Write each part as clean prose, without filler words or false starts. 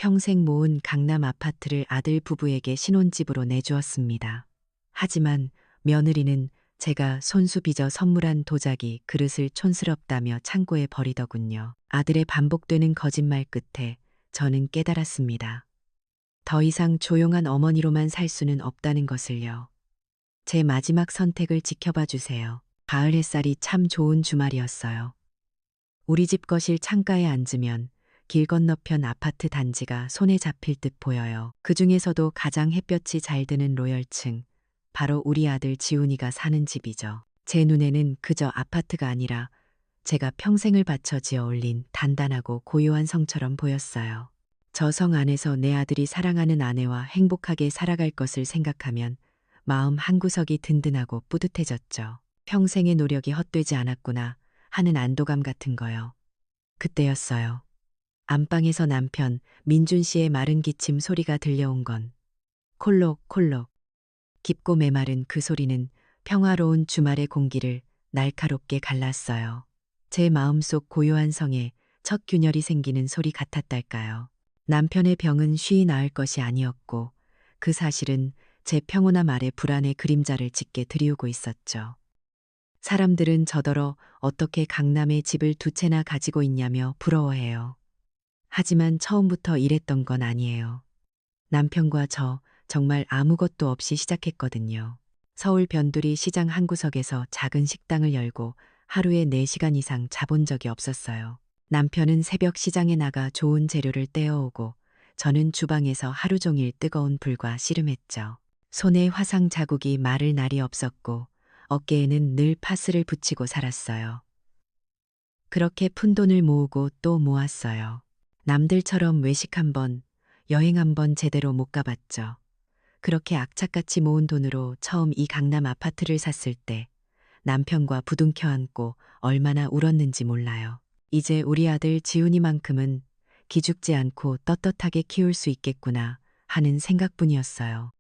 평생 모은 강남 아파트를 아들 부부에게 신혼집으로 내주었습니다. 하지만 며느리는 제가 손수 빚어 선물한 도자기 그릇을 촌스럽다며 창고에 버리더군요. 아들의 반복되는 거짓말 끝에 저는 깨달았습니다. 더 이상 조용한 어머니로만 살 수는 없다는 것을요. 제 마지막 선택을 지켜봐 주세요. 가을 햇살이 참 좋은 주말이었어요. 우리 집 거실 창가에 앉으면 길 건너편 아파트 단지가 손에 잡힐 듯 보여요. 그 중에서도 가장 햇볕이 잘 드는 로열층, 바로 우리 아들 지훈이가 사는 집이죠. 제 눈에는 그저 아파트가 아니라 제가 평생을 바쳐 지어 올린 단단하고 고요한 성처럼 보였어요. 저 성 안에서 내 아들이 사랑하는 아내와 행복하게 살아갈 것을 생각하면 마음 한구석이 든든하고 뿌듯해졌죠. 평생의 노력이 헛되지 않았구나 하는 안도감 같은 거요. 그때였어요. 안방에서 남편 민준 씨의 마른 기침 소리가 들려온 건 콜록콜록. 깊고 메마른 그 소리는 평화로운 주말의 공기를 날카롭게 갈랐어요. 제 마음속 고요한 성에 첫 균열이 생기는 소리 같았달까요. 남편의 병은 쉬이 나을 것이 아니었고 그 사실은 제 평온함 아래 불안의 그림자를 짙게 드리우고 있었죠. 사람들은 저더러 어떻게 강남에 집을 두 채나 가지고 있냐며 부러워해요. 하지만 처음부터 이랬던 건 아니에요. 남편과 저 정말 아무것도 없이 시작했거든요. 서울 변두리 시장 한 구석에서 작은 식당을 열고 하루에 4시간 이상 자본 적이 없었어요. 남편은 새벽 시장에 나가 좋은 재료를 떼어오고 저는 주방에서 하루 종일 뜨거운 불과 씨름했죠. 손에 화상 자국이 마를 날이 없었고 어깨에는 늘 파스를 붙이고 살았어요. 그렇게 푼돈을 모으고 또 모았어요. 남들처럼 외식 한 번, 여행 한 번 제대로 못 가봤죠. 그렇게 악착같이 모은 돈으로 처음 이 강남 아파트를 샀을 때 남편과 부둥켜 안고 얼마나 울었는지 몰라요. 이제 우리 아들 지훈이만큼은 기죽지 않고 떳떳하게 키울 수 있겠구나 하는 생각뿐이었어요.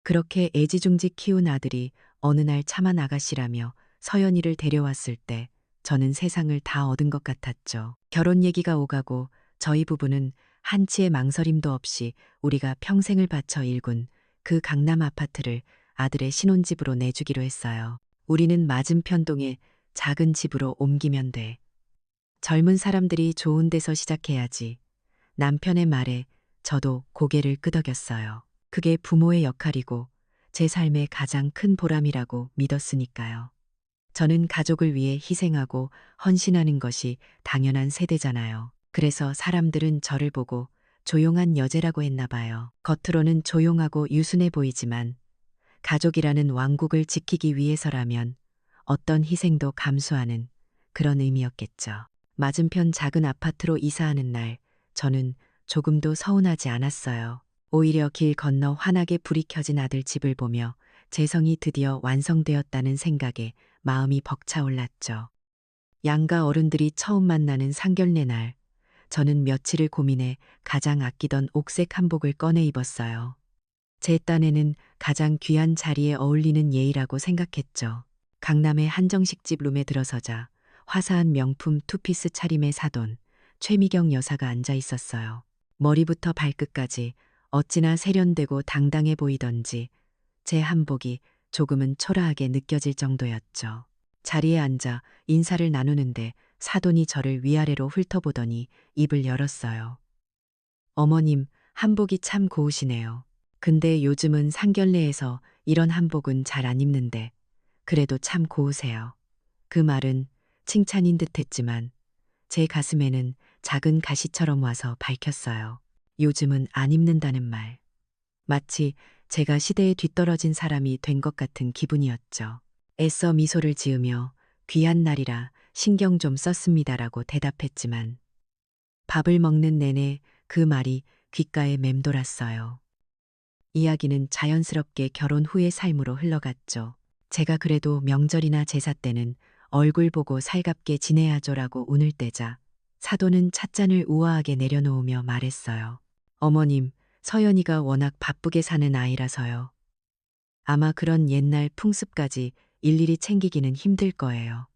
그렇게 애지중지 키운 아들이 어느 날 참한 아가씨라며 서연이를 데려왔을 때 저는 세상을 다 얻은 것 같았죠. 결혼 얘기가 오가고 저희 부부는 한치의 망설임도 없이 우리가 평생을 바쳐 일군 그 강남 아파트를 아들의 신혼집으로 내주기로 했어요. 우리는 맞은편 동의 작은 집으로 옮기면 돼. 젊은 사람들이 좋은 데서 시작해야지. 남편의 말에 저도 고개를 끄덕였어요. 그게 부모의 역할이고 제 삶의 가장 큰 보람이라고 믿었으니까요. 저는 가족을 위해 희생하고 헌신하는 것이 당연한 세대잖아요. 그래서 사람들은 저를 보고 조용한 여제라고 했나 봐요. 겉으로는 조용하고 유순해 보이지만 가족이라는 왕국을 지키기 위해서라면 어떤 희생도 감수하는 그런 의미였겠죠. 맞은편 작은 아파트로 이사하는 날 저는 조금도 서운하지 않았어요. 오히려 길 건너 환하게 불이 켜진 아들 집을 보며 제 성이 드디어 완성되었다는 생각에 마음이 벅차올랐죠. 양가 어른들이 처음 만나는 상견례 날 저는 며칠을 고민해 가장 아끼던 옥색 한복을 꺼내 입었어요. 제 딴에는 가장 귀한 자리에 어울리는 예의라고 생각했죠. 강남의 한정식집 룸에 들어서자 화사한 명품 투피스 차림의 사돈 최미경 여사가 앉아 있었어요. 머리부터 발끝까지 어찌나 세련되고 당당해 보이던지 제 한복이 조금은 초라하게 느껴질 정도였죠. 자리에 앉아 인사를 나누는데 사돈이 저를 위아래로 훑어보더니 입을 열었어요. 어머님, 한복이 참 고우시네요. 근데 요즘은 상견례에서 이런 한복은 잘 안 입는데 그래도 참 고우세요. 그 말은 칭찬인 듯 했지만 제 가슴에는 작은 가시처럼 와서 밝혔어요. 요즘은 안 입는다는 말. 마치 제가 시대에 뒤떨어진 사람이 된 것 같은 기분이었죠. 애써 미소를 지으며 귀한 날이라 신경 좀 썼습니다라고 대답했지만 밥을 먹는 내내 그 말이 귓가에 맴돌았어요. 이야기는 자연스럽게 결혼 후의 삶으로 흘러갔죠. 제가 그래도 명절이나 제사 때는 얼굴 보고 살갑게 지내야죠라고 운을 떼자 사돈은 찻잔을 우아하게 내려놓으며 말했어요. 어머님, 서연이가 워낙 바쁘게 사는 아이라서요. 아마 그런 옛날 풍습까지 일일이 챙기기는 힘들 거예요.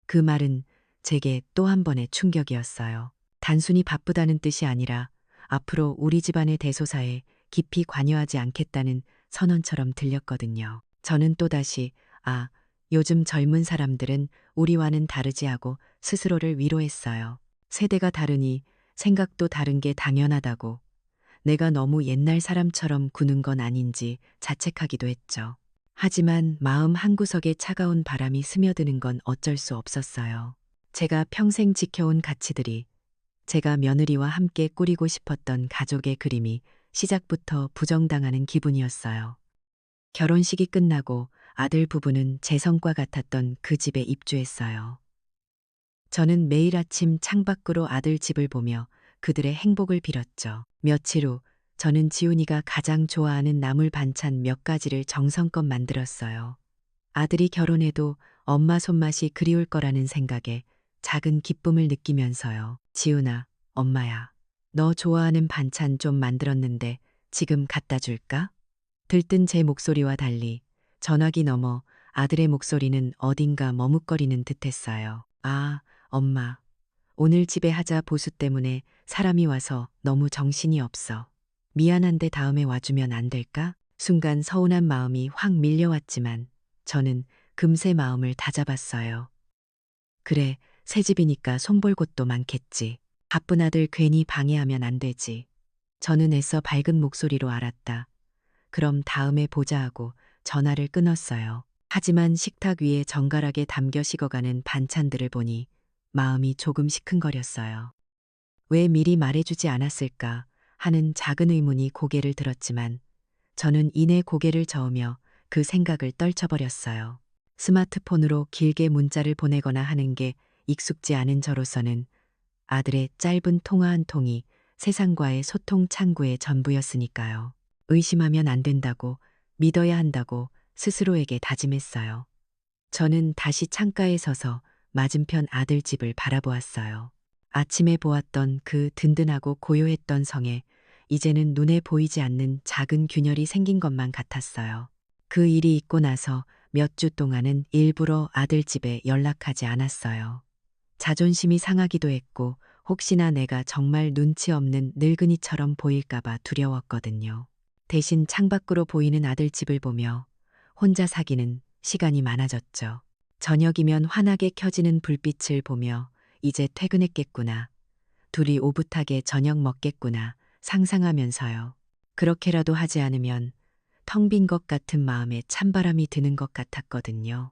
그 말은 제게 또 한 번의 충격이었어요. 단순히 바쁘다는 뜻이 아니라 앞으로 우리 집안의 대소사에 깊이 관여하지 않겠다는 선언처럼 들렸거든요. 저는 또다시 아, 요즘 젊은 사람들은 우리와는 다르지 하고 스스로를 위로했어요. 세대가 다르니 생각도 다른 게 당연하다고, 내가 너무 옛날 사람처럼 구는 건 아닌지 자책하기도 했죠. 하지만 마음 한구석에 차가운 바람이 스며드는 건 어쩔 수 없었어요. 제가 평생 지켜온 가치들이, 제가 며느리와 함께 꾸리고 싶었던 가족의 그림이 시작부터 부정당하는 기분이었어요. 결혼식이 끝나고 아들 부부는 제 성과 같았던 그 집에 입주했어요. 저는 매일 아침 창밖으로 아들 집을 보며 그들의 행복을 빌었죠. 며칠 후 저는 지훈이가 가장 좋아하는 나물 반찬 몇 가지를 정성껏 만들었어요. 아들이 결혼해도 엄마 손맛이 그리울 거라는 생각에 작은 기쁨을 느끼면서요. 지훈아, 엄마야, 너 좋아하는 반찬 좀 만들었는데 지금 갖다 줄까? 들뜬 제 목소리와 달리 전화기 너머 아들의 목소리는 어딘가 머뭇거리는 듯했어요. 아, 엄마, 오늘 집에 하자 보수 때문에 사람이 와서 너무 정신이 없어. 미안한데 다음에 와주면 안 될까? 순간 서운한 마음이 확 밀려왔지만 저는 금세 마음을 다잡았어요. 그래, 새 집이니까 손볼 곳도 많겠지. 바쁜 아들 괜히 방해하면 안 되지. 저는 애써 밝은 목소리로 알았다. 그럼 다음에 보자 하고 전화를 끊었어요. 하지만 식탁 위에 정갈하게 담겨 식어가는 반찬들을 보니 마음이 조금 시큰거렸어요. 왜 미리 말해주지 않았을까 하는 작은 의문이 고개를 들었지만 저는 이내 고개를 저으며 그 생각을 떨쳐버렸어요. 스마트폰으로 길게 문자를 보내거나 하는 게 익숙지 않은 저로서는 아들의 짧은 통화 한 통이 세상과의 소통 창구의 전부였으니까요. 의심하면 안 된다고, 믿어야 한다고 스스로에게 다짐했어요. 저는 다시 창가에 서서 맞은편 아들 집을 바라보았어요. 아침에 보았던 그 든든하고 고요했던 성에 이제는 눈에 보이지 않는 작은 균열이 생긴 것만 같았어요. 그 일이 있고 나서 몇 주 동안은 일부러 아들 집에 연락하지 않았어요. 자존심이 상하기도 했고 혹시나 내가 정말 눈치 없는 늙은이처럼 보일까봐 두려웠거든요. 대신 창밖으로 보이는 아들 집을 보며 혼자 사귀는 시간이 많아졌죠. 저녁이면 환하게 켜지는 불빛을 보며 이제 퇴근했겠구나. 둘이 오붓하게 저녁 먹겠구나 상상하면서요. 그렇게라도 하지 않으면 텅 빈 것 같은 마음에 찬바람이 드는 것 같았거든요.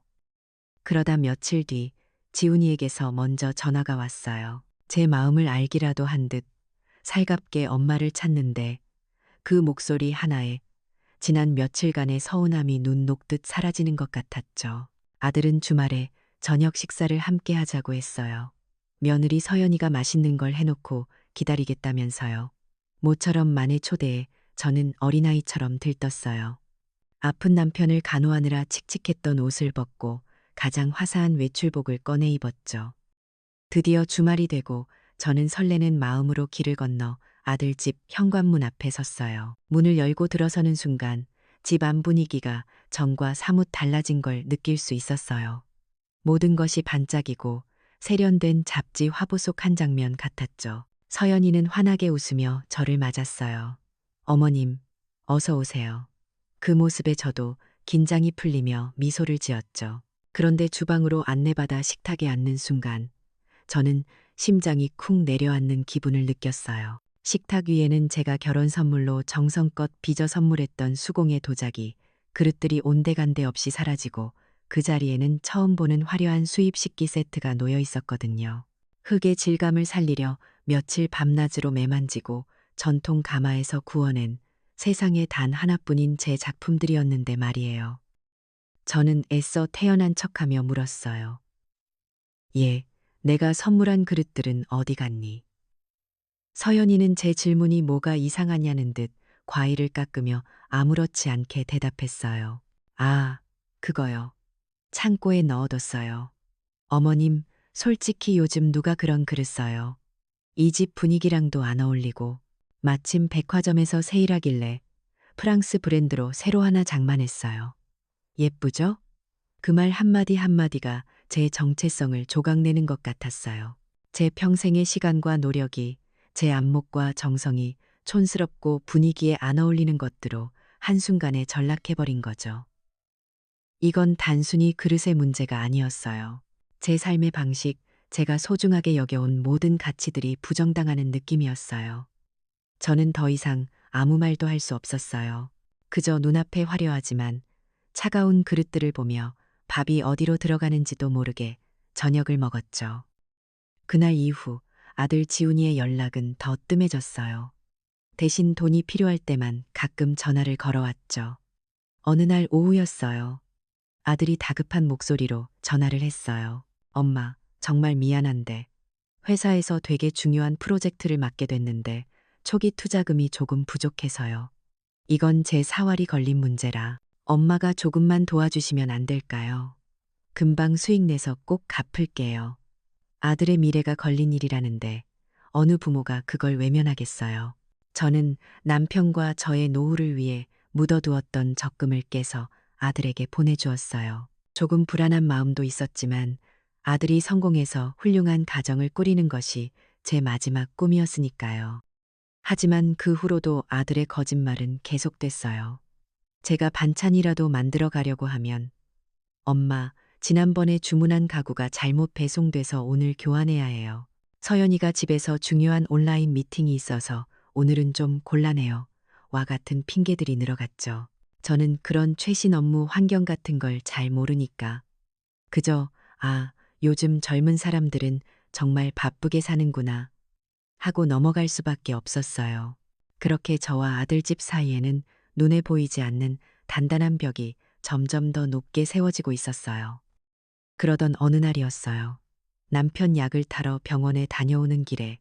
그러다 며칠 뒤 지훈이에게서 먼저 전화가 왔어요. 제 마음을 알기라도 한 듯 살갑게 엄마를 찾는데 그 목소리 하나에 지난 며칠간의 서운함이 눈 녹듯 사라지는 것 같았죠. 아들은 주말에 저녁 식사를 함께 하자고 했어요. 며느리 서연이가 맛있는 걸 해놓고 기다리겠다면서요. 모처럼 만에 초대해 저는 어린아이처럼 들떴어요. 아픈 남편을 간호하느라 칙칙했던 옷을 벗고 가장 화사한 외출복을 꺼내 입었죠. 드디어 주말이 되고 저는 설레는 마음으로 길을 건너 아들 집 현관문 앞에 섰어요. 문을 열고 들어서는 순간 집 안 분위기가 전과 사뭇 달라진 걸 느낄 수 있었어요. 모든 것이 반짝이고 세련된 잡지 화보 속 한 장면 같았죠. 서연이는 환하게 웃으며 저를 맞았어요. 어머님, 어서 오세요. 그 모습에 저도 긴장이 풀리며 미소를 지었죠. 그런데 주방으로 안내받아 식탁에 앉는 순간 저는 심장이 쿵 내려앉는 기분을 느꼈어요. 식탁 위에는 제가 결혼 선물로 정성껏 빚어 선물했던 수공예 도자기, 그릇들이 온데간데 없이 사라지고 그 자리에는 처음 보는 화려한 수입 식기 세트가 놓여 있었거든요. 흙의 질감을 살리려 며칠 밤낮으로 매만지고 전통 가마에서 구워낸 세상에 단 하나뿐인 제 작품들이었는데 말이에요. 저는 애써 태연한 척하며 물었어요. 예, 내가 선물한 그릇들은 어디 갔니? 서연이는 제 질문이 뭐가 이상하냐는 듯 과일을 깎으며 아무렇지 않게 대답했어요. 아, 그거요. 창고에 넣어뒀어요. 어머님, 솔직히 요즘 누가 그런 그릇 써요? 이 집 분위기랑도 안 어울리고 마침 백화점에서 세일하길래 프랑스 브랜드로 새로 하나 장만했어요. 예쁘죠? 그 말 한마디 한마디가 제 정체성을 조각내는 것 같았어요. 제 평생의 시간과 노력이, 제 안목과 정성이 촌스럽고 분위기에 안 어울리는 것들로 한순간에 전락해버린 거죠. 이건 단순히 그릇의 문제가 아니었어요. 제 삶의 방식, 제가 소중하게 여겨온 모든 가치들이 부정당하는 느낌이었어요. 저는 더 이상 아무 말도 할 수 없었어요. 그저 눈앞에 화려하지만 차가운 그릇들을 보며 밥이 어디로 들어가는지도 모르게 저녁을 먹었죠. 그날 이후 아들 지훈이의 연락은 더 뜸해졌어요. 대신 돈이 필요할 때만 가끔 전화를 걸어왔죠. 어느 날 오후였어요. 아들이 다급한 목소리로 전화를 했어요. 엄마, 정말 미안한데 회사에서 되게 중요한 프로젝트를 맡게 됐는데 초기 투자금이 조금 부족해서요. 이건 제 사활이 걸린 문제라 엄마가 조금만 도와주시면 안 될까요? 금방 수익 내서 꼭 갚을게요. 아들의 미래가 걸린 일이라는데 어느 부모가 그걸 외면하겠어요. 저는 남편과 저의 노후를 위해 묻어두었던 적금을 깨서 아들에게 보내주었어요. 조금 불안한 마음도 있었지만 아들이 성공해서 훌륭한 가정을 꾸리는 것이 제 마지막 꿈이었으니까요. 하지만 그 후로도 아들의 거짓말은 계속됐어요. 제가 반찬이라도 만들어 가려고 하면 엄마, 지난번에 주문한 가구가 잘못 배송돼서 오늘 교환해야 해요. 서연이가 집에서 중요한 온라인 미팅이 있어서 오늘은 좀 곤란해요. 와 같은 핑계들이 늘어갔죠. 저는 그런 최신 업무 환경 같은 걸 잘 모르니까 그저 아, 요즘 젊은 사람들은 정말 바쁘게 사는구나 하고 넘어갈 수밖에 없었어요. 그렇게 저와 아들 집 사이에는 눈에 보이지 않는 단단한 벽이 점점 더 높게 세워지고 있었어요. 그러던 어느 날이었어요. 남편 약을 타러 병원에 다녀오는 길에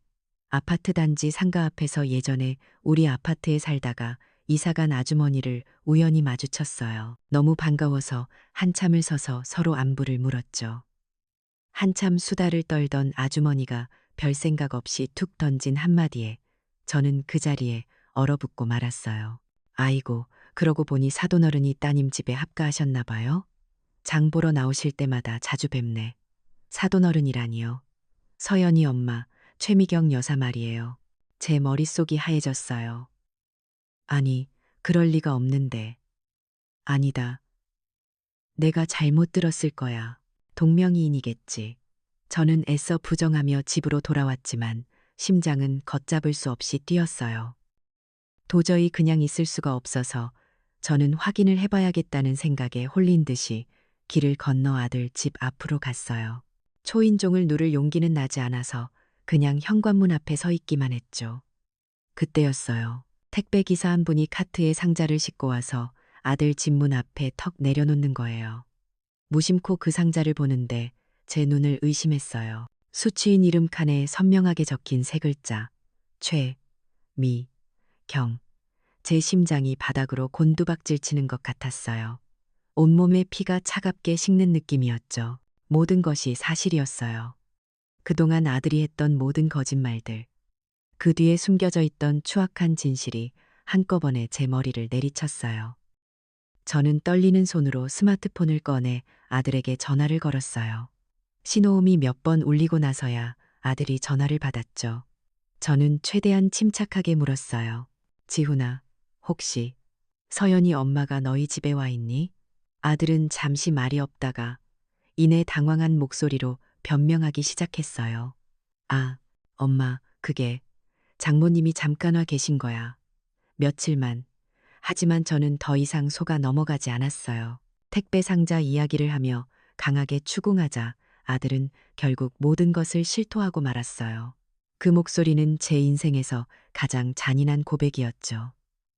아파트 단지 상가 앞에서 예전에 우리 아파트에 살다가 이사간 아주머니를 우연히 마주쳤어요. 너무 반가워서 한참을 서서 서로 안부를 물었죠. 한참 수다를 떨던 아주머니가 별 생각 없이 툭 던진 한마디에 저는 그 자리에 얼어붙고 말았어요. 아이고, 그러고 보니 사돈어른이 따님 집에 합가하셨나 봐요. 장 보러 나오실 때마다 자주 뵙네. 사돈어른이라니요. 서연이 엄마, 최미경 여사 말이에요. 제 머릿속이 하얘졌어요. 아니, 그럴 리가 없는데. 아니다. 내가 잘못 들었을 거야. 동명이인이겠지. 저는 애써 부정하며 집으로 돌아왔지만 심장은 걷잡을 수 없이 뛰었어요. 도저히 그냥 있을 수가 없어서 저는 확인을 해봐야겠다는 생각에 홀린 듯이 길을 건너 아들 집 앞으로 갔어요. 초인종을 누를 용기는 나지 않아서 그냥 현관문 앞에 서 있기만 했죠. 그때였어요. 택배 기사 한 분이 카트에 상자를 싣고 와서 아들 집 문 앞에 턱 내려놓는 거예요. 무심코 그 상자를 보는데 제 눈을 의심했어요. 수취인 이름 칸에 선명하게 적힌 세 글자. 최, 미, 경. 제 심장이 바닥으로 곤두박질 치는 것 같았어요. 온몸에 피가 차갑게 식는 느낌이었죠. 모든 것이 사실이었어요. 그동안 아들이 했던 모든 거짓말들, 그 뒤에 숨겨져 있던 추악한 진실이 한꺼번에 제 머리를 내리쳤어요. 저는 떨리는 손으로 스마트폰을 꺼내 아들에게 전화를 걸었어요. 신호음이 몇 번 울리고 나서야 아들이 전화를 받았죠. 저는 최대한 침착하게 물었어요. 지훈아, 혹시 서연이 엄마가 너희 집에 와 있니? 아들은 잠시 말이 없다가 이내 당황한 목소리로 변명하기 시작했어요. 아, 엄마, 그게 장모님이 잠깐 와 계신 거야. 며칠만. 하지만 저는 더 이상 속아 넘어가지 않았어요. 택배 상자 이야기를 하며 강하게 추궁하자 아들은 결국 모든 것을 실토하고 말았어요. 그 목소리는 제 인생에서 가장 잔인한 고백이었죠.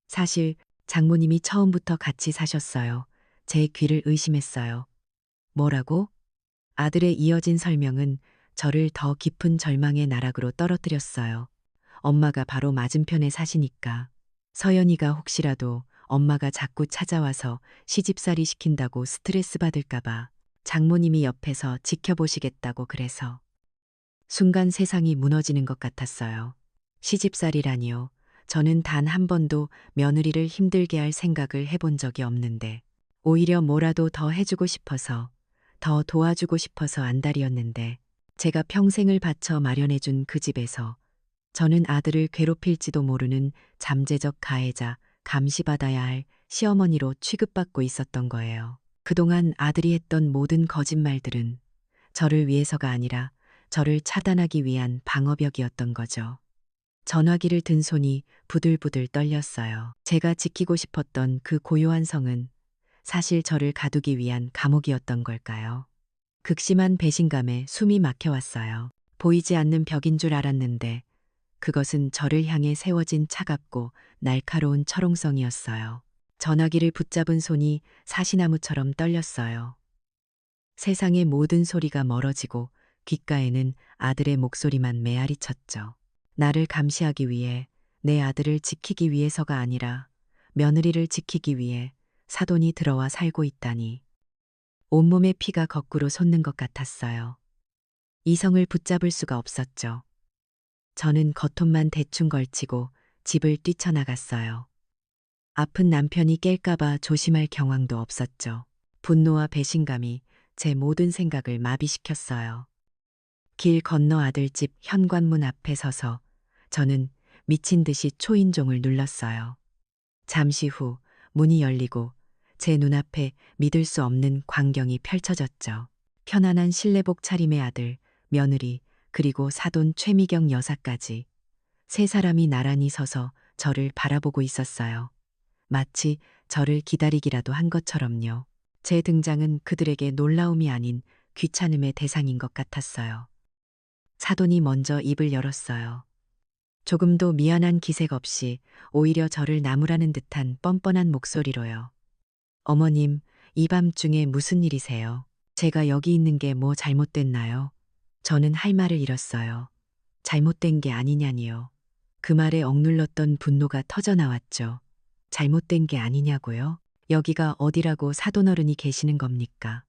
사실 장모님이 처음부터 같이 사셨어요. 제 귀를 의심했어요. 뭐라고? 아들의 이어진 설명은 저를 더 깊은 절망의 나락으로 떨어뜨렸어요. 엄마가 바로 맞은편에 사시니까. 서연이가 혹시라도 엄마가 자꾸 찾아와서 시집살이 시킨다고 스트레스 받을까봐 장모님이 옆에서 지켜보시겠다고 그래서. 순간 세상이 무너지는 것 같았어요. 시집살이라니요. 저는 단 한 번도 며느리를 힘들게 할 생각을 해본 적이 없는데 오히려 뭐라도 더 해주고 싶어서 더 도와주고 싶어서 안달이었는데 제가 평생을 바쳐 마련해준 그 집에서 저는 아들을 괴롭힐지도 모르는 잠재적 가해자, 감시받아야 할 시어머니로 취급받고 있었던 거예요. 그동안 아들이 했던 모든 거짓말들은 저를 위해서가 아니라 저를 차단하기 위한 방어벽이었던 거죠. 전화기를 든 손이 부들부들 떨렸어요. 제가 지키고 싶었던 그 고요한 성은 사실 저를 가두기 위한 감옥이었던 걸까요? 극심한 배신감에 숨이 막혀왔어요. 보이지 않는 벽인 줄 알았는데 그것은 저를 향해 세워진 차갑고 날카로운 철옹성이었어요. 전화기를 붙잡은 손이 사시나무처럼 떨렸어요. 세상의 모든 소리가 멀어지고 귓가에는 아들의 목소리만 메아리 쳤죠. 나를 감시하기 위해, 내 아들을 지키기 위해서가 아니라 며느리를 지키기 위해 사돈이 들어와 살고 있다니. 온몸의 피가 거꾸로 솟는 것 같았어요. 이성을 붙잡을 수가 없었죠. 저는 겉옷만 대충 걸치고 집을 뛰쳐나갔어요. 아픈 남편이 깰까봐 조심할 경황도 없었죠. 분노와 배신감이 제 모든 생각을 마비시켰어요. 길 건너 아들집 현관문 앞에 서서 저는 미친 듯이 초인종을 눌렀어요. 잠시 후 문이 열리고 제 눈앞에 믿을 수 없는 광경이 펼쳐졌죠. 편안한 실내복 차림의 아들, 며느리, 그리고 사돈 최미경 여사까지 세 사람이 나란히 서서 저를 바라보고 있었어요. 마치 저를 기다리기라도 한 것처럼요. 제 등장은 그들에게 놀라움이 아닌 귀찮음의 대상인 것 같았어요. 사돈이 먼저 입을 열었어요. 조금도 미안한 기색 없이 오히려 저를 나무라는 듯한 뻔뻔한 목소리로요. 어머님, 이 밤중에 무슨 일이세요? 제가 여기 있는 게 뭐 잘못됐나요? 저는 할 말을 잃었어요. 잘못된 게 아니냐니요. 그 말에 억눌렀던 분노가 터져나왔죠. 잘못된 게 아니냐고요? 여기가 어디라고 사돈어른이 계시는 겁니까?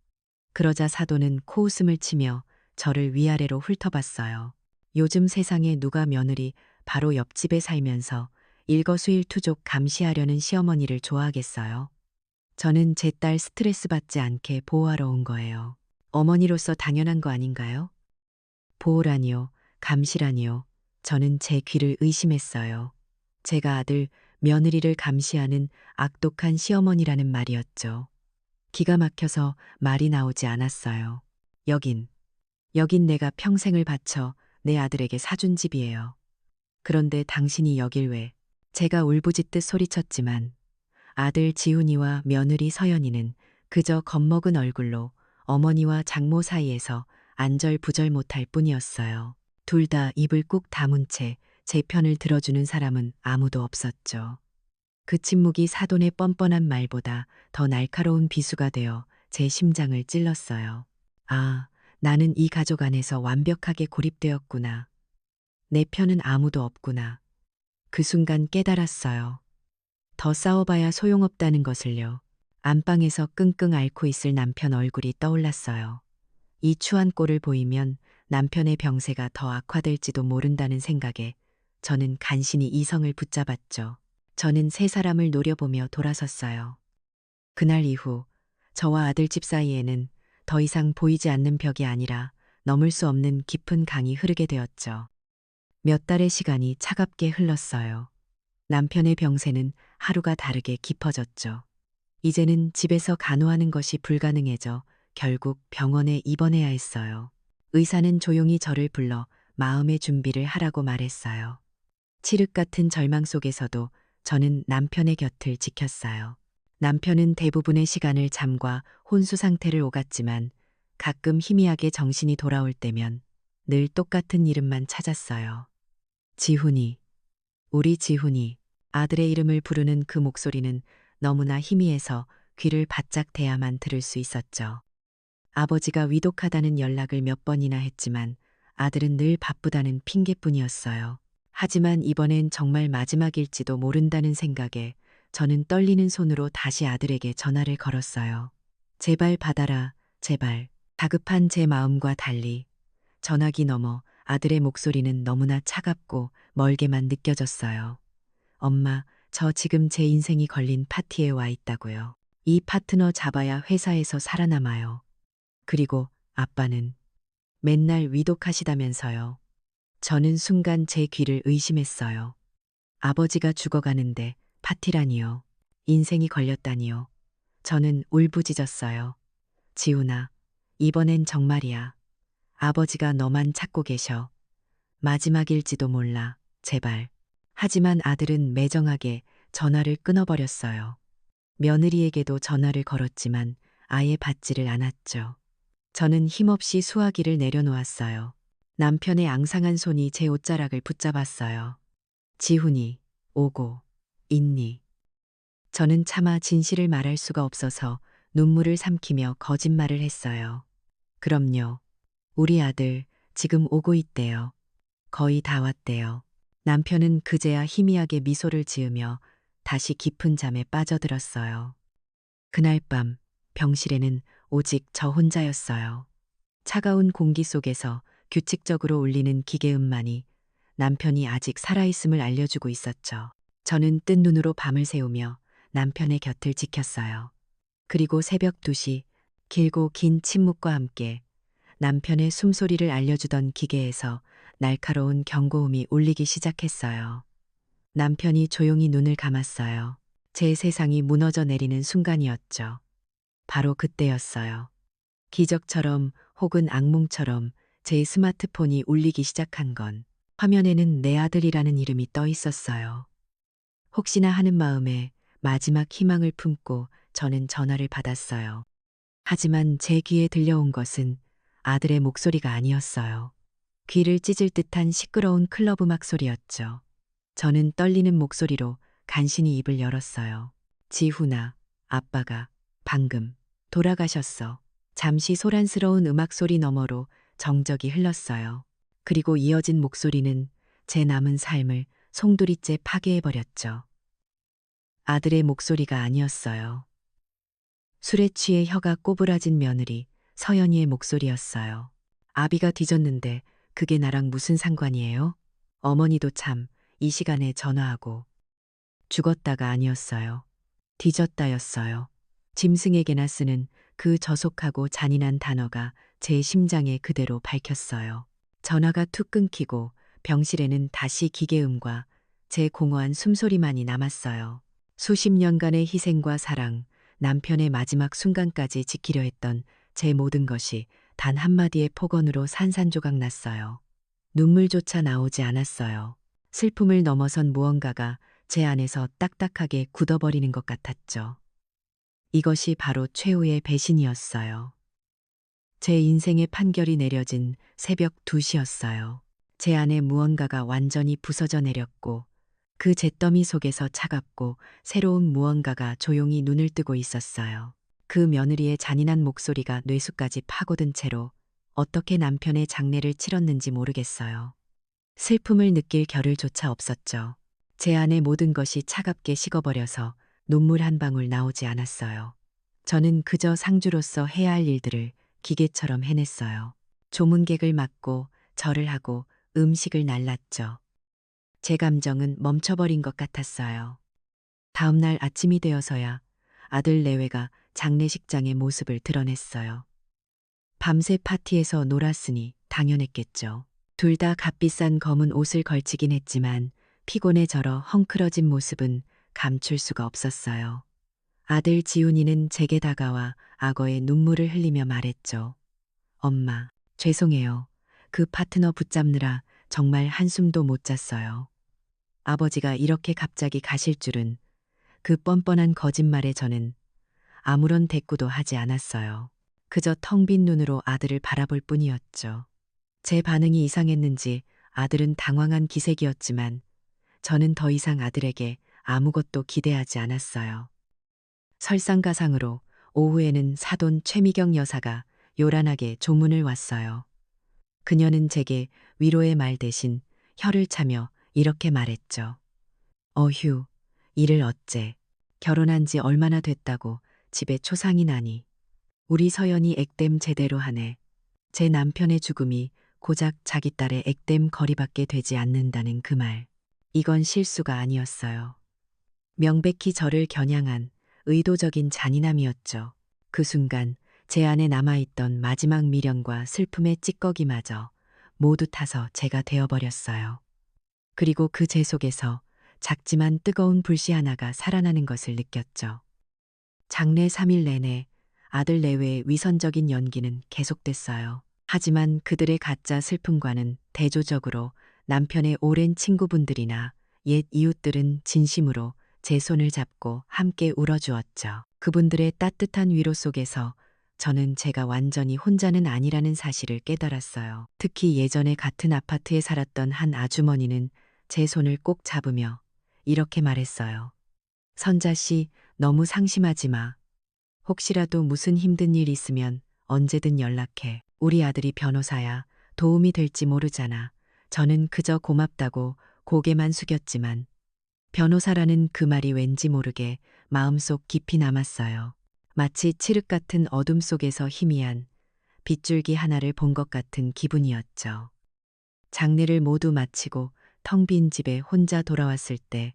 그러자 사돈은 코웃음을 치며 저를 위아래로 훑어봤어요. 요즘 세상에 누가 며느리 바로 옆집에 살면서 일거수일투족 감시하려는 시어머니를 좋아하겠어요? 저는 제 딸 스트레스 받지 않게 보호하러 온 거예요. 어머니로서 당연한 거 아닌가요? 보호라니요, 감시라니요. 저는 제 귀를 의심했어요. 제가 아들, 며느리를 감시하는 악독한 시어머니라는 말이었죠. 기가 막혀서 말이 나오지 않았어요. 여긴 내가 평생을 바쳐 내 아들에게 사준 집이에요. 그런데 당신이 여길 왜? 제가 울부짖듯 소리쳤지만 아들 지훈이와 며느리 서연이는 그저 겁먹은 얼굴로 어머니와 장모 사이에서 안절부절 못할 뿐이었어요. 둘 다 입을 꾹 다문 채 제 편을 들어주는 사람은 아무도 없었죠. 그 침묵이 사돈의 뻔뻔한 말보다 더 날카로운 비수가 되어 제 심장을 찔렀어요. 아, 나는 이 가족 안에서 완벽하게 고립되었구나. 내 편은 아무도 없구나. 그 순간 깨달았어요. 더 싸워봐야 소용없다는 것을요. 안방에서 끙끙 앓고 있을 남편 얼굴이 떠올랐어요. 이 추한 꼴을 보이면 남편의 병세가 더 악화될지도 모른다는 생각에 저는 간신히 이성을 붙잡았죠. 저는 세 사람을 노려보며 돌아섰어요. 그날 이후 저와 아들집 사이에는 더 이상 보이지 않는 벽이 아니라 넘을 수 없는 깊은 강이 흐르게 되었죠. 몇 달의 시간이 차갑게 흘렀어요. 남편의 병세는 하루가 다르게 깊어졌죠. 이제는 집에서 간호하는 것이 불가능해져 결국 병원에 입원해야 했어요. 의사는 조용히 저를 불러 마음의 준비를 하라고 말했어요. 칠흑 같은 절망 속에서도 저는 남편의 곁을 지켰어요. 남편은 대부분의 시간을 잠과 혼수 상태를 오갔지만 가끔 희미하게 정신이 돌아올 때면 늘 똑같은 이름만 찾았어요. 지훈이, 우리 지훈이. 아들의 이름을 부르는 그 목소리는 너무나 희미해서 귀를 바짝 대야만 들을 수 있었죠. 아버지가 위독하다는 연락을 몇 번이나 했지만 아들은 늘 바쁘다는 핑계뿐이었어요. 하지만 이번엔 정말 마지막일지도 모른다는 생각에 저는 떨리는 손으로 다시 아들에게 전화를 걸었어요. 제발 받아라, 제발. 다급한 제 마음과 달리 전화기 너머 아들의 목소리는 너무나 차갑고 멀게만 느껴졌어요. 엄마, 저 지금 제 인생이 걸린 파티에 와 있다고요. 이 파트너 잡아야 회사에서 살아남아요. 그리고 아빠는 맨날 위독하시다면서요. 저는 순간 제 귀를 의심했어요. 아버지가 죽어가는데 파티라니요. 인생이 걸렸다니요. 저는 울부짖었어요. 지훈아, 이번엔 정말이야. 아버지가 너만 찾고 계셔. 마지막일지도 몰라. 제발. 하지만 아들은 매정하게 전화를 끊어버렸어요. 며느리에게도 전화를 걸었지만 아예 받지를 않았죠. 저는 힘없이 수화기를 내려놓았어요. 남편의 앙상한 손이 제 옷자락을 붙잡았어요. 지훈이, 오고, 있니? 저는 차마 진실을 말할 수가 없어서 눈물을 삼키며 거짓말을 했어요. 그럼요. 우리 아들 지금 오고 있대요. 거의 다 왔대요. 남편은 그제야 희미하게 미소를 지으며 다시 깊은 잠에 빠져들었어요. 그날 밤 병실에는 오직 저 혼자였어요. 차가운 공기 속에서 규칙적으로 울리는 기계음만이 남편이 아직 살아있음을 알려주고 있었죠. 저는 뜬 눈으로 밤을 새우며 남편의 곁을 지켰어요. 그리고 새벽 2시 길고 긴 침묵과 함께 남편의 숨소리를 알려주던 기계에서 날카로운 경고음이 울리기 시작했어요. 남편이 조용히 눈을 감았어요. 제 세상이 무너져 내리는 순간이었죠. 바로 그때였어요. 기적처럼 혹은 악몽처럼 제 스마트폰이 울리기 시작한 건 화면에는 내 아들이라는 이름이 떠 있었어요. 혹시나 하는 마음에 마지막 희망을 품고 저는 전화를 받았어요. 하지만 제 귀에 들려온 것은 아들의 목소리가 아니었어요. 귀를 찢을 듯한 시끄러운 클럽 음악 소리였죠. 저는 떨리는 목소리로 간신히 입을 열었어요. 지훈아, 아빠가 방금 돌아가셨어. 잠시 소란스러운 음악 소리 너머로 정적이 흘렀어요. 그리고 이어진 목소리는 제 남은 삶을 송두리째 파괴해버렸죠. 아들의 목소리가 아니었어요. 술에 취해 혀가 꼬부라진 며느리 서연이의 목소리였어요. 아비가 뒤졌는데 그게 나랑 무슨 상관이에요? 어머니도 참 이 시간에 전화하고 죽었다가 아니었어요. 뒤졌다였어요. 짐승에게나 쓰는 그 저속하고 잔인한 단어가 제 심장에 그대로 밝혔어요. 전화가 툭 끊기고 병실에는 다시 기계음과 제 공허한 숨소리만이 남았어요. 수십 년간의 희생과 사랑, 남편의 마지막 순간까지 지키려 했던 제 모든 것이 단 한마디의 폭언으로 산산조각 났어요. 눈물조차 나오지 않았어요. 슬픔을 넘어선 무언가가 제 안에서 딱딱하게 굳어버리는 것 같았죠. 이것이 바로 최후의 배신이었어요. 제 인생의 판결이 내려진 새벽 2시였어요. 제 안에 무언가가 완전히 부서져 내렸고 그 잿더미 속에서 차갑고 새로운 무언가가 조용히 눈을 뜨고 있었어요. 그 며느리의 잔인한 목소리가 뇌수까지 파고든 채로 어떻게 남편의 장례를 치렀는지 모르겠어요. 슬픔을 느낄 겨를조차 없었죠. 제 안의 모든 것이 차갑게 식어버려서 눈물 한 방울 나오지 않았어요. 저는 그저 상주로서 해야 할 일들을 기계처럼 해냈어요. 조문객을 맞고 절을 하고 음식을 날랐죠. 제 감정은 멈춰버린 것 같았어요. 다음 날 아침이 되어서야 아들 내외가 장례식장의 모습을 드러냈어요. 밤새 파티에서 놀았으니 당연했겠죠. 둘 다 값비싼 검은 옷을 걸치긴 했지만 피곤에 절어 헝클어진 모습은 감출 수가 없었어요. 아들 지훈이는 제게 다가와 악어의 눈물을 흘리며 말했죠. 엄마, 죄송해요. 그 파트너 붙잡느라 정말 한숨도 못 잤어요. 아버지가 이렇게 갑자기 가실 줄은. 그 뻔뻔한 거짓말에 저는 아무런 대꾸도 하지 않았어요. 그저 텅 빈 눈으로 아들을 바라볼 뿐이었죠. 제 반응이 이상했는지 아들은 당황한 기색이었지만 저는 더 이상 아들에게 아무것도 기대하지 않았어요. 설상가상으로 오후에는 사돈 최미경 여사가 요란하게 조문을 왔어요. 그녀는 제게 위로의 말 대신 혀를 차며 이렇게 말했죠. 어휴, 이를 어째. 결혼한 지 얼마나 됐다고 집에 초상이 나니. 우리 서연이 액땜 제대로 하네. 제 남편의 죽음이 고작 자기 딸의 액땜 거리밖에 되지 않는다는 그 말. 이건 실수가 아니었어요. 명백히 저를 겨냥한 의도적인 잔인함이었죠. 그 순간 제 안에 남아있던 마지막 미련과 슬픔의 찌꺼기마저 모두 타서 제가 되어버렸어요. 그리고 그 제 속에서 작지만 뜨거운 불씨 하나가 살아나는 것을 느꼈죠. 장례 3일 내내 아들 내외의 위선적인 연기는 계속됐어요. 하지만 그들의 가짜 슬픔과는 대조적으로 남편의 오랜 친구분들이나 옛 이웃들은 진심으로 제 손을 잡고 함께 울어주었죠. 그분들의 따뜻한 위로 속에서 저는 제가 완전히 혼자는 아니라는 사실을 깨달았어요. 특히 예전에 같은 아파트에 살았던 한 아주머니는 제 손을 꼭 잡으며 이렇게 말했어요. 선자 씨, 너무 상심하지 마. 혹시라도 무슨 힘든 일 있으면 언제든 연락해. 우리 아들이 변호사야. 도움이 될지 모르잖아. 저는 그저 고맙다고 고개만 숙였지만 변호사라는 그 말이 왠지 모르게 마음속 깊이 남았어요. 마치 칠흑 같은 어둠 속에서 희미한 빗줄기 하나를 본 것 같은 기분이었죠. 장례를 모두 마치고 텅 빈 집에 혼자 돌아왔을 때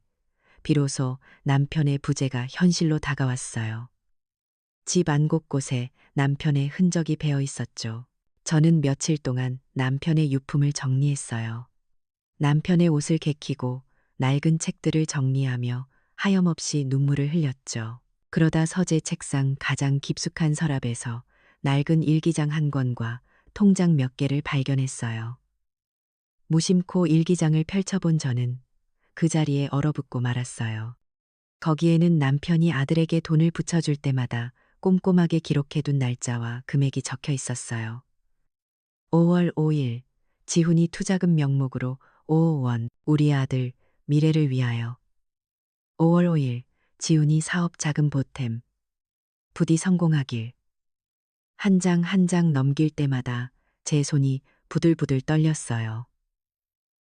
비로소 남편의 부재가 현실로 다가왔어요. 집 안 곳곳에 남편의 흔적이 배어 있었죠. 저는 며칠 동안 남편의 유품을 정리했어요. 남편의 옷을 개키고 낡은 책들을 정리하며 하염없이 눈물을 흘렸죠. 그러다 서재 책상 가장 깊숙한 서랍에서 낡은 일기장 한 권과 통장 몇 개를 발견했어요. 무심코 일기장을 펼쳐본 저는 그 자리에 얼어붙고 말았어요. 거기에는 남편이 아들에게 돈을 붙여줄 때마다 꼼꼼하게 기록해둔 날짜와 금액이 적혀 있었어요. 5월 5일, 지훈이 투자금 명목으로 5억 원, 우리 아들, 미래를 위하여. 5월 5일, 지훈이 사업 자금 보탬, 부디 성공하길. 한 장 한 장 넘길 때마다 제 손이 부들부들 떨렸어요.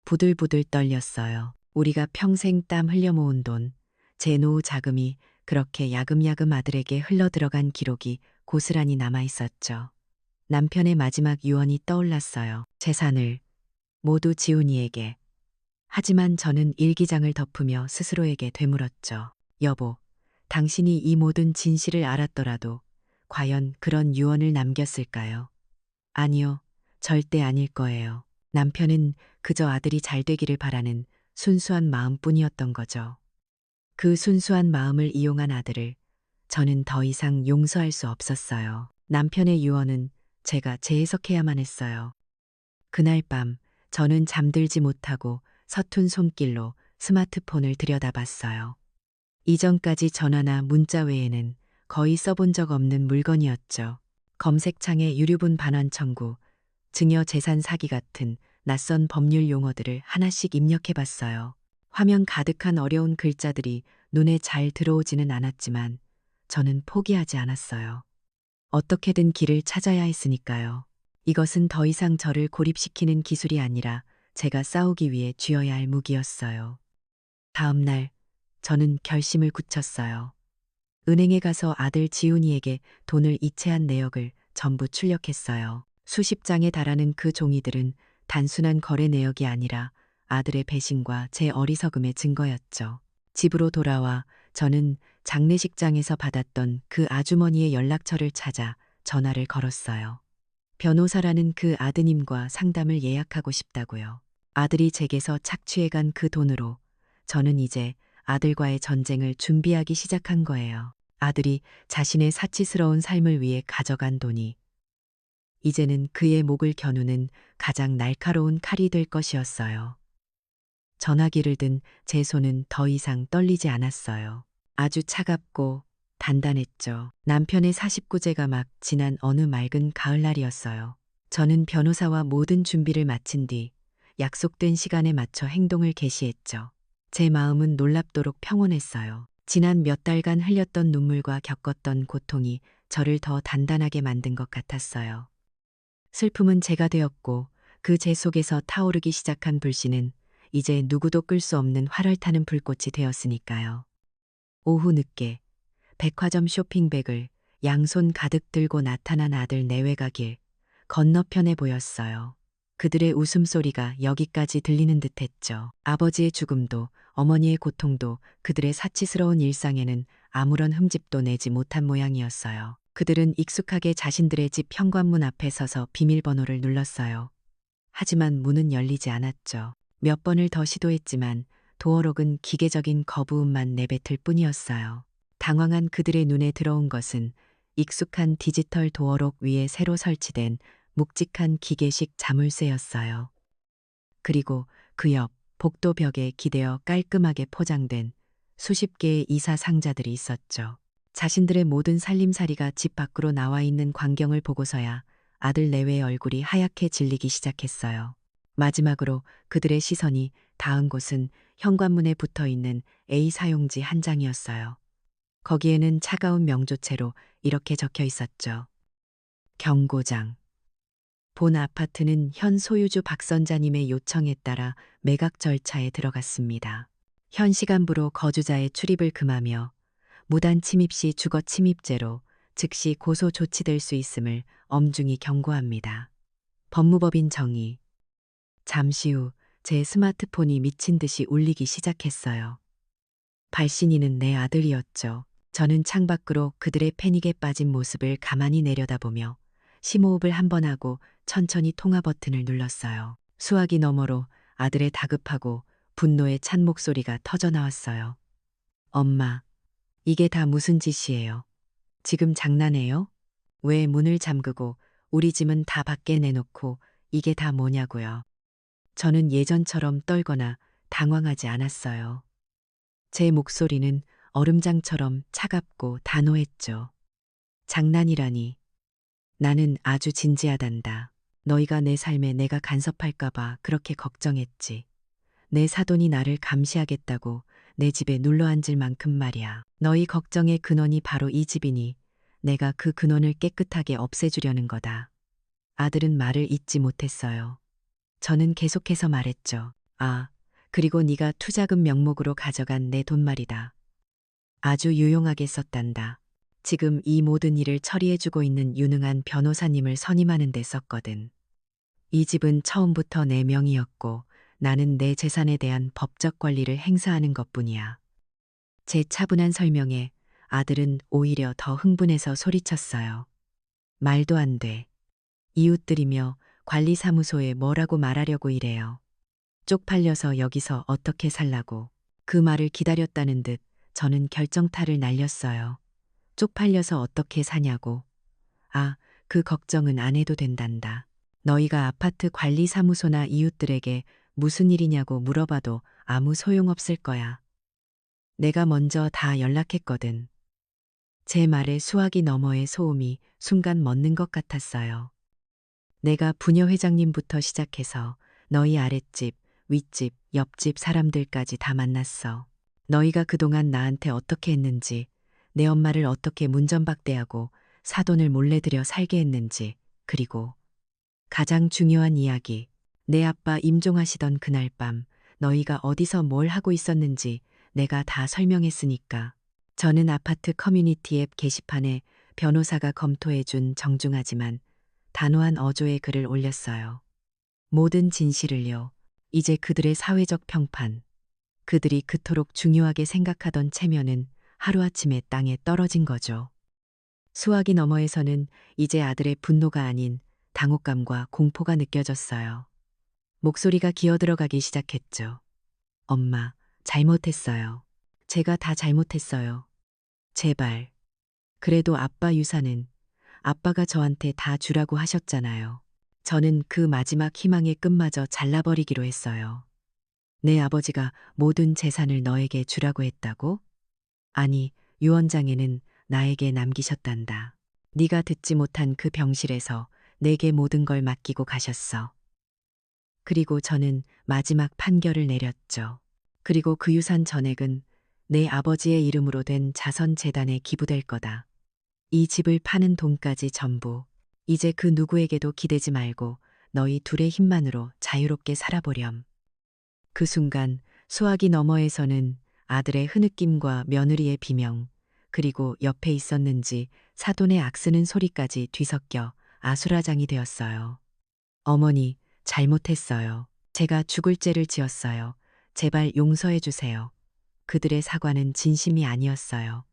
부들부들 떨렸어요. 우리가 평생 땀 흘려 모은 돈, 제 노후 자금이 그렇게 야금야금 아들에게 흘러들어간 기록이 고스란히 남아 있었죠. 남편의 마지막 유언이 떠올랐어요. 재산을 모두 지훈이에게. 하지만 저는 일기장을 덮으며 스스로에게 되물었죠. 여보, 당신이 이 모든 진실을 알았더라도 과연 그런 유언을 남겼을까요? 아니요, 절대 아닐 거예요. 남편은 그저 아들이 잘 되기를 바라는 순수한 마음뿐이었던 거죠. 그 순수한 마음을 이용한 아들을 저는 더 이상 용서할 수 없었어요. 남편의 유언은 제가 재해석해야만 했어요. 그날 밤 저는 잠들지 못하고 서툰 손길로 스마트폰을 들여다봤어요. 이전까지 전화나 문자 외에는 거의 써본 적 없는 물건이었죠. 검색창에 유류분 반환 청구, 증여 재산 사기 같은 낯선 법률 용어들을 하나씩 입력해봤어요. 화면 가득한 어려운 글자들이 눈에 잘 들어오지는 않았지만 저는 포기하지 않았어요. 어떻게든 길을 찾아야 했으니까요. 이것은 더 이상 저를 고립시키는 기술이 아니라 제가 싸우기 위해 쥐어야 할 무기였어요. 다음 날 저는 결심을 굳혔어요. 은행에 가서 아들 지훈이에게 돈을 이체한 내역을 전부 출력했어요. 수십 장에 달하는 그 종이들은 단순한 거래 내역이 아니라 아들의 배신과 제 어리석음의 증거였죠. 집으로 돌아와 저는 장례식장에서 받았던 그 아주머니의 연락처를 찾아 전화를 걸었어요. 변호사라는 그 아드님과 상담을 예약하고 싶다고요. 아들이 제게서 착취해간 그 돈으로 저는 이제 아들과의 전쟁을 준비하기 시작한 거예요. 아들이 자신의 사치스러운 삶을 위해 가져간 돈이 이제는 그의 목을 겨누는 가장 날카로운 칼이 될 것이었어요. 전화기를 든 제 손은 더 이상 떨리지 않았어요. 아주 차갑고 단단했죠. 남편의 49제가 막 지난 어느 맑은 가을날이었어요. 저는 변호사와 모든 준비를 마친 뒤 약속된 시간에 맞춰 행동을 개시했죠. 제 마음은 놀랍도록 평온했어요. 지난 몇 달간 흘렸던 눈물과 겪었던 고통이 저를 더 단단하게 만든 것 같았어요. 슬픔은 제가 되었고 그 제 속에서 타오르기 시작한 불씨는 이제 누구도 끌 수 없는 활을 타는 불꽃이 되었으니까요. 오후 늦게 백화점 쇼핑백을 양손 가득 들고 나타난 아들 내외가 길 건너편에 보였어요. 그들의 웃음소리가 여기까지 들리는 듯했죠. 아버지의 죽음도 어머니의 고통도 그들의 사치스러운 일상에는 아무런 흠집도 내지 못한 모양이었어요. 그들은 익숙하게 자신들의 집 현관문 앞에 서서 비밀번호를 눌렀어요. 하지만 문은 열리지 않았죠. 몇 번을 더 시도했지만 도어록은 기계적인 거부음만 내뱉을 뿐이었어요. 당황한 그들의 눈에 들어온 것은 익숙한 디지털 도어록 위에 새로 설치된 묵직한 기계식 자물쇠였어요. 그리고 그 옆 복도 벽에 기대어 깔끔하게 포장된 수십 개의 이사 상자들이 있었죠. 자신들의 모든 살림살이가 집 밖으로 나와 있는 광경을 보고서야 아들 내외의 얼굴이 하얗게 질리기 시작했어요. 마지막으로 그들의 시선이 닿은 곳은 현관문에 붙어 있는 A 사용지 한 장이었어요. 거기에는 차가운 명조체로 이렇게 적혀 있었죠. 경고장. 본 아파트는 현 소유주 박선자님의 요청에 따라 매각 절차에 들어갔습니다. 현 시간부로 거주자의 출입을 금하며 무단 침입 시 주거 침입죄로 즉시 고소 조치될 수 있음을 엄중히 경고합니다. 법무법인 정의. 잠시 후 제 스마트폰이 미친 듯이 울리기 시작했어요. 발신인은 내 아들이었죠. 저는 창밖으로 그들의 패닉에 빠진 모습을 가만히 내려다보며 심호흡을 한 번 하고 천천히 통화 버튼을 눌렀어요. 수화기 너머로 아들의 다급하고 분노에 찬 목소리가 터져 나왔어요. 엄마, 이게 다 무슨 짓이에요? 지금 장난해요? 왜 문을 잠그고 우리 짐은 다 밖에 내놓고 이게 다 뭐냐고요? 저는 예전처럼 떨거나 당황하지 않았어요. 제 목소리는 얼음장처럼 차갑고 단호했죠. 장난이라니. 나는 아주 진지하단다. 너희가 내 삶에 내가 간섭할까봐 그렇게 걱정했지. 내 사돈이 나를 감시하겠다고 내 집에 눌러 앉을 만큼 말이야. 너희 걱정의 근원이 바로 이 집이니 내가 그 근원을 깨끗하게 없애주려는 거다. 아들은 말을 잇지 못했어요. 저는 계속해서 말했죠. 아, 그리고 네가 투자금 명목으로 가져간 내 돈 말이다. 아주 유용하게 썼단다. 지금 이 모든 일을 처리해주고 있는 유능한 변호사님을 선임하는 데 썼거든. 이 집은 처음부터 내 명의였고 나는 내 재산에 대한 법적 권리를 행사하는 것뿐이야. 제 차분한 설명에 아들은 오히려 더 흥분해서 소리쳤어요. 말도 안 돼. 이웃들이며 관리사무소에 뭐라고 말하려고 이래요. 쪽팔려서 여기서 어떻게 살라고. 그 말을 기다렸다는 듯 저는 결정타를 날렸어요. 쪽팔려서 어떻게 사냐고. 아, 그 걱정은 안 해도 된단다. 너희가 아파트 관리사무소나 이웃들에게 무슨 일이냐고 물어봐도 아무 소용없을 거야. 내가 먼저 다 연락했거든. 제 말에 수화기 너머의 소음이 순간 멎는 것 같았어요. 내가 부녀 회장님부터 시작해서 너희 아랫집, 윗집, 옆집 사람들까지 다 만났어. 너희가 그동안 나한테 어떻게 했는지, 내 엄마를 어떻게 문전박대하고 사돈을 몰래 들여 살게 했는지, 그리고 가장 중요한 이야기, 내 아빠 임종하시던 그날 밤 너희가 어디서 뭘 하고 있었는지 내가 다 설명했으니까. 저는 아파트 커뮤니티 앱 게시판에 변호사가 검토해준 정중하지만 단호한 어조의 글을 올렸어요. 모든 진실을요. 이제 그들의 사회적 평판, 그들이 그토록 중요하게 생각하던 체면은 하루아침에 땅에 떨어진 거죠. 수화기 너머에서는 이제 아들의 분노가 아닌 당혹감과 공포가 느껴졌어요. 목소리가 기어들어가기 시작했죠. 엄마, 잘못했어요. 제가 다 잘못했어요. 제발. 그래도 아빠 유산은 아빠가 저한테 다 주라고 하셨잖아요. 저는 그 마지막 희망의 끝마저 잘라버리기로 했어요. 내 아버지가 모든 재산을 너에게 주라고 했다고? 아니, 유언장에는 나에게 남기셨단다. 네가 듣지 못한 그 병실에서 내게 모든 걸 맡기고 가셨어. 그리고 저는 마지막 판결을 내렸죠. 그리고 그 유산 전액은 내 아버지의 이름으로 된 자선재단에 기부될 거다. 이 집을 파는 돈까지 전부. 이제 그 누구에게도 기대지 말고 너희 둘의 힘만으로 자유롭게 살아보렴. 그 순간 수화기 너머에서는 아들의 흐느낌과 며느리의 비명, 그리고 옆에 있었는지 사돈의 악쓰는 소리까지 뒤섞여 아수라장이 되었어요. 어머니, 잘못했어요. 제가 죽을 죄를 지었어요. 제발 용서해 주세요. 그들의 사과는 진심이 아니었어요.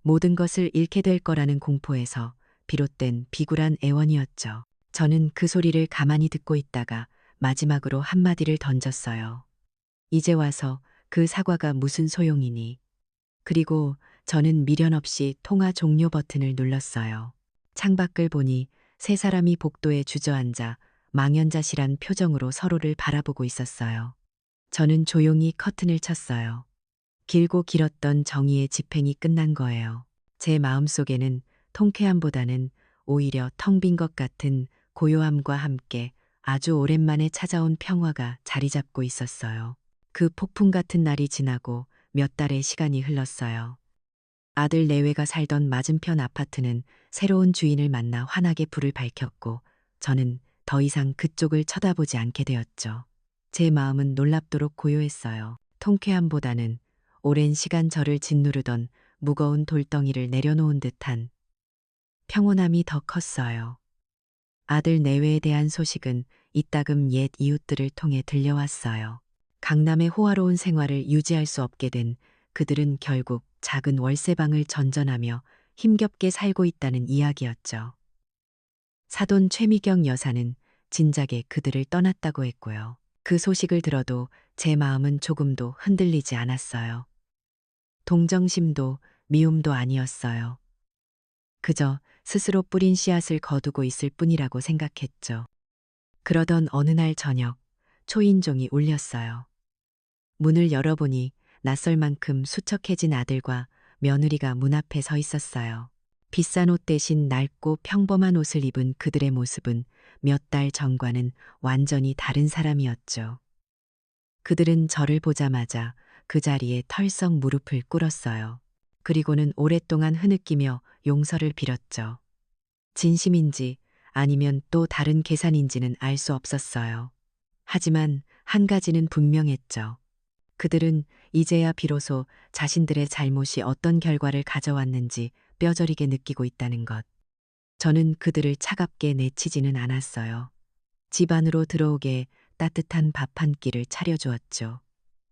모든 것을 잃게 될 거라는 공포에서 비롯된 비굴한 애원이었죠. 저는 그 소리를 가만히 듣고 있다가 마지막으로 한마디를 던졌어요. 이제 와서 그 사과가 무슨 소용이니? 그리고 저는 미련 없이 통화 종료 버튼을 눌렀어요. 창밖을 보니 세 사람이 복도에 주저앉아 망연자실한 표정으로 서로를 바라보고 있었어요. 저는 조용히 커튼을 쳤어요. 길고 길었던 정의의 집행이 끝난 거예요. 제 마음속에는 통쾌함보다는 오히려 텅 빈 것 같은 고요함과 함께 아주 오랜만에 찾아온 평화가 자리 잡고 있었어요. 그 폭풍 같은 날이 지나고 몇 달의 시간이 흘렀어요. 아들 내외가 살던 맞은편 아파트는 새로운 주인을 만나 환하게 불을 밝혔고 저는 더 이상 그쪽을 쳐다보지 않게 되었죠. 제 마음은 놀랍도록 고요했어요. 통쾌함보다는 오랜 시간 저를 짓누르던 무거운 돌덩이를 내려놓은 듯한 평온함이 더 컸어요. 아들 내외에 대한 소식은 이따금 옛 이웃들을 통해 들려왔어요. 강남의 호화로운 생활을 유지할 수 없게 된 그들은 결국 작은 월세방을 전전하며 힘겹게 살고 있다는 이야기였죠. 사돈 최미경 여사는 진작에 그들을 떠났다고 했고요. 그 소식을 들어도 제 마음은 조금도 흔들리지 않았어요. 동정심도 미움도 아니었어요. 그저 스스로 뿌린 씨앗을 거두고 있을 뿐이라고 생각했죠. 그러던 어느 날 저녁, 초인종이 울렸어요. 문을 열어보니 낯설 만큼 수척해진 아들과 며느리가 문 앞에 서 있었어요. 비싼 옷 대신 낡고 평범한 옷을 입은 그들의 모습은 몇 달 전과는 완전히 다른 사람이었죠. 그들은 저를 보자마자 그 자리에 털썩 무릎을 꿇었어요. 그리고는 오랫동안 흐느끼며 용서를 빌었죠. 진심인지 아니면 또 다른 계산인지는 알 수 없었어요. 하지만 한 가지는 분명했죠. 그들은 이제야 비로소 자신들의 잘못이 어떤 결과를 가져왔는지 뼈저리게 느끼고 있다는 것. 저는 그들을 차갑게 내치지는 않았어요. 집 안으로 들어오게 따뜻한 밥 한 끼를 차려주었죠.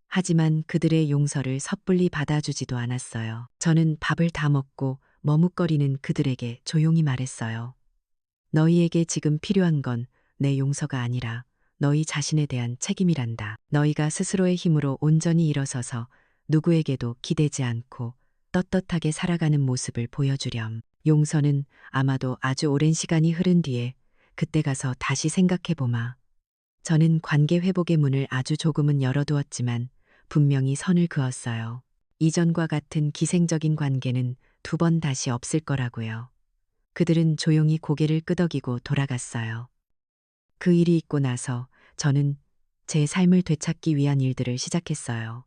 하지만 그들의 용서를 섣불리 받아주지도 않았어요. 저는 밥을 다 먹고 머뭇거리는 그들에게 조용히 말했어요. 너희에게 지금 필요한 건 내 용서가 아니라 너희 자신에 대한 책임이란다. 너희가 스스로의 힘으로 온전히 일어서서 누구에게도 기대지 않고 떳떳하게 살아가는 모습을 보여주렴. 용서는 아마도 아주 오랜 시간이 흐른 뒤에 그때 가서 다시 생각해보마. 저는 관계 회복의 문을 아주 조금은 열어두었지만 분명히 선을 그었어요. 이전과 같은 기생적인 관계는 두 번 다시 없을 거라고요. 그들은 조용히 고개를 끄덕이고 돌아갔어요. 그 일이 있고 나서 저는 제 삶을 되찾기 위한 일들을 시작했어요.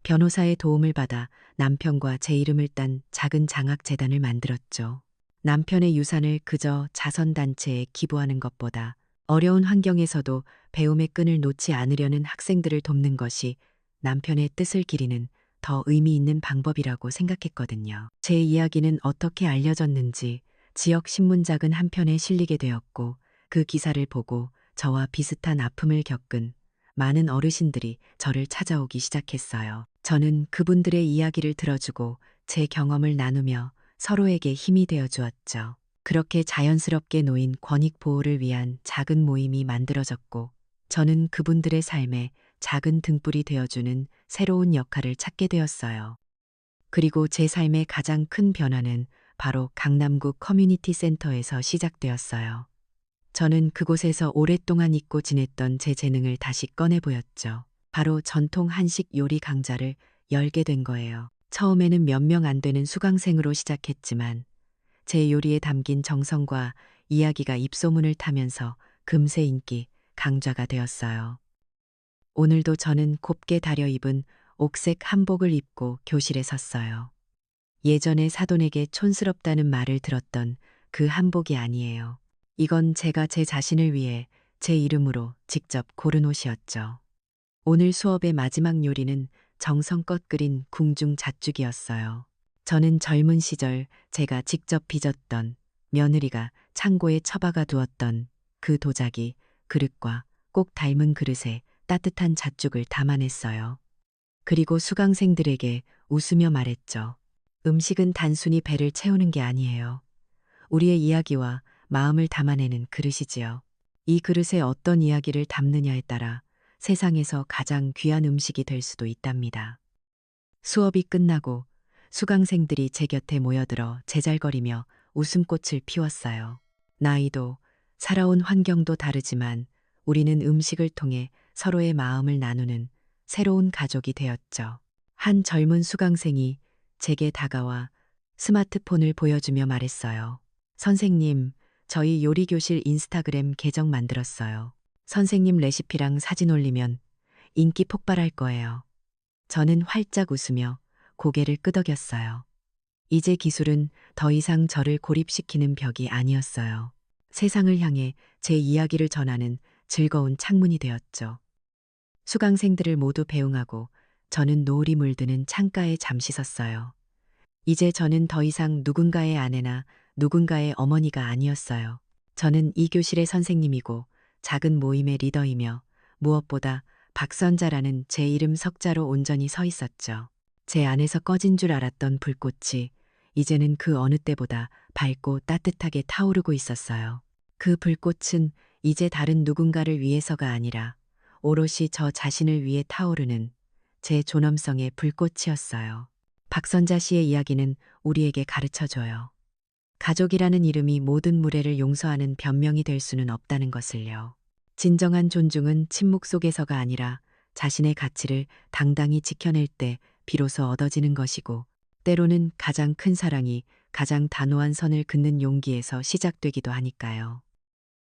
변호사의 도움을 받아 남편과 제 이름을 딴 작은 장학재단을 만들었죠. 남편의 유산을 그저 자선단체에 기부하는 것보다 어려운 환경에서도 배움의 끈을 놓지 않으려는 학생들을 돕는 것이 남편의 뜻을 기리는 더 의미 있는 방법이라고 생각했거든요. 제 이야기는 어떻게 알려졌는지 지역 신문작은 한 편에 실리게 되었고 그 기사를 보고 저와 비슷한 아픔을 겪은 많은 어르신들이 저를 찾아오기 시작했어요. 저는 그분들의 이야기를 들어주고 제 경험을 나누며 서로에게 힘이 되어 주었죠. 그렇게 자연스럽게 놓인 권익 보호를 위한 작은 모임이 만들어졌고 저는 그분들의 삶에 작은 등불이 되어주는 새로운 역할을 찾게 되었어요. 그리고 제 삶의 가장 큰 변화는 바로 강남구 커뮤니티 센터에서 시작되었어요. 저는 그곳에서 오랫동안 잊고 지냈던 제 재능을 다시 꺼내 보였죠. 바로 전통 한식 요리 강좌를 열게 된 거예요. 처음에는 몇 명 안 되는 수강생으로 시작했지만 제 요리에 담긴 정성과 이야기가 입소문을 타면서 금세 인기 강좌가 되었어요. 오늘도 저는 곱게 다려 입은 옥색 한복을 입고 교실에 섰어요. 예전에 사돈에게 촌스럽다는 말을 들었던 그 한복이 아니에요. 이건 제가 제 자신을 위해 제 이름으로 직접 고른 옷이었죠. 오늘 수업의 마지막 요리는 정성껏 끓인 궁중 잣죽이었어요. 저는 젊은 시절 제가 직접 빚었던 며느리가 창고에 처박아 두었던 그 도자기 그릇과 꼭 닮은 그릇에 따뜻한 잣죽을 담아냈어요. 그리고 수강생들에게 웃으며 말했죠. 음식은 단순히 배를 채우는 게 아니에요. 우리의 이야기와 마음을 담아내는 그릇이지요. 이 그릇에 어떤 이야기를 담느냐에 따라 세상에서 가장 귀한 음식이 될 수도 있답니다. 수업이 끝나고 수강생들이 제 곁에 모여들어 제잘거리며 웃음꽃을 피웠어요. 나이도 살아온 환경도 다르지만 우리는 음식을 통해 서로의 마음을 나누는 새로운 가족이 되었죠. 한 젊은 수강생이 제게 다가와 스마트폰을 보여주며 말했어요. 선생님, 저희 요리교실 인스타그램 계정 만들었어요. 선생님 레시피랑 사진 올리면 인기 폭발할 거예요. 저는 활짝 웃으며 고개를 끄덕였어요. 이제 기술은 더 이상 저를 고립시키는 벽이 아니었어요. 세상을 향해 제 이야기를 전하는 즐거운 창문이 되었죠. 수강생들을 모두 배웅하고 저는 노을이 물드는 창가에 잠시 섰어요. 이제 저는 더 이상 누군가의 아내나 누군가의 어머니가 아니었어요. 저는 이 교실의 선생님이고 작은 모임의 리더이며 무엇보다 박선자라는 제 이름 석자로 온전히 서 있었죠. 제 안에서 꺼진 줄 알았던 불꽃이 이제는 그 어느 때보다 밝고 따뜻하게 타오르고 있었어요. 그 불꽃은 이제 다른 누군가를 위해서가 아니라 오롯이 저 자신을 위해 타오르는 제 존엄성의 불꽃이었어요. 박선자 씨의 이야기는 우리에게 가르쳐 줘요. 가족이라는 이름이 모든 무례를 용서하는 변명이 될 수는 없다는 것을요. 진정한 존중은 침묵 속에서가 아니라 자신의 가치를 당당히 지켜낼 때 비로소 얻어지는 것이고, 때로는 가장 큰 사랑이 가장 단호한 선을 긋는 용기에서 시작되기도 하니까요.